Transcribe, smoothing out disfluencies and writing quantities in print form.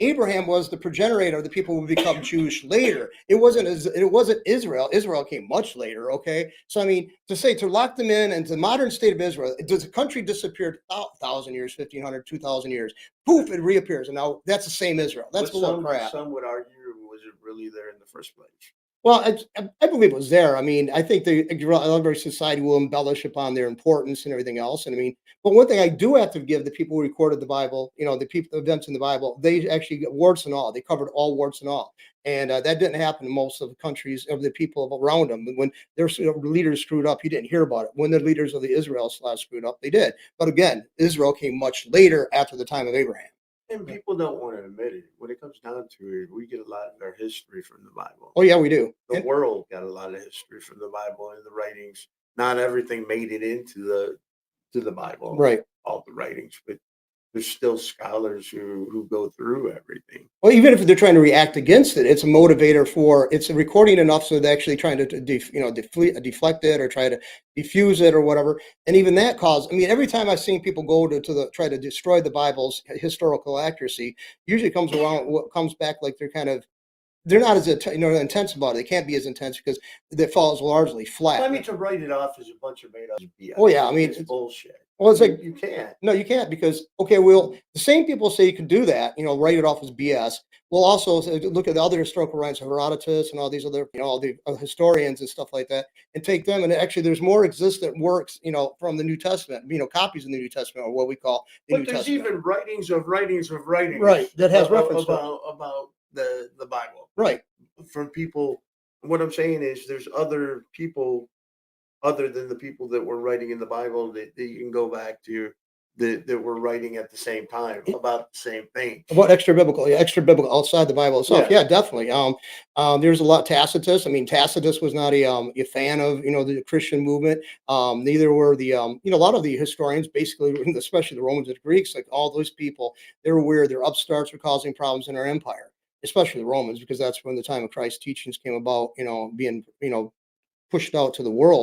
Abraham was the progenitor of the people who become Jewish later. It wasn't Israel. Israel came much later. Okay, so I mean to say to lock them in into the modern state of Israel, does the country disappeared 1,000 years, 1,500, 2,000 years? Poof, it reappears, and now that's the same Israel. That's But full of crap. some would argue, was it really there in the first place? Well, I believe it was there. I mean, I think every society will embellish upon their importance and everything else. And I mean, but one thing I do have to give the people who recorded the Bible, the people, the events in the Bible, they actually got warts and all. They covered all warts and all, and that didn't happen in most of the countries of the people around them. When their leaders screwed up, you didn't hear about it. When the leaders of the Israel screwed up, they did. But again, Israel came much later after the time of Abraham. And people don't want to admit it. When it comes down to it, we get a lot of our history from the Bible. Oh yeah, we do. The world got a lot of history from the Bible and the writings. Not everything made it into the Bible, Right. all the writings, but there's still scholars who go through everything. Well, even if they're trying to react against it, it's a motivator it's a recording enough so they're actually trying to deflect it or try to diffuse it or whatever. And even that I mean, every time I've seen people go try to destroy the Bible's historical accuracy, usually comes back like they're not as intense about it. They can't be as intense because it falls largely flat. Well, I mean, to write it off as a bunch of made up BS. Oh yeah, I mean it's bullshit. Well, it's like You can't. No, you can't because okay, well, the same people say you can do that, write it off as BS. We'll also look at the other historical writers, Herodotus and all these other, all the historians and stuff like that, and take them. And actually, there's more existent works, from the New Testament, copies of the New Testament, or what we call the New There's Testament. even writings of writings of writings, Right, that has reference about the Bible, right, from people. What I'm saying is, there's other people other than the people that were writing in the Bible that you can go back to that were writing at the same time about the same thing. About extra biblical outside the Bible itself. Yeah, definitely. There's a lot Tacitus. I mean, Tacitus was not a fan of the Christian movement. Neither were a lot of the historians, basically, especially the Romans and the Greeks, like all those people. They were weird. Their upstarts were causing problems in our empire, especially the Romans, because that's when the time of Christ's teachings came about. Being pushed out to the world.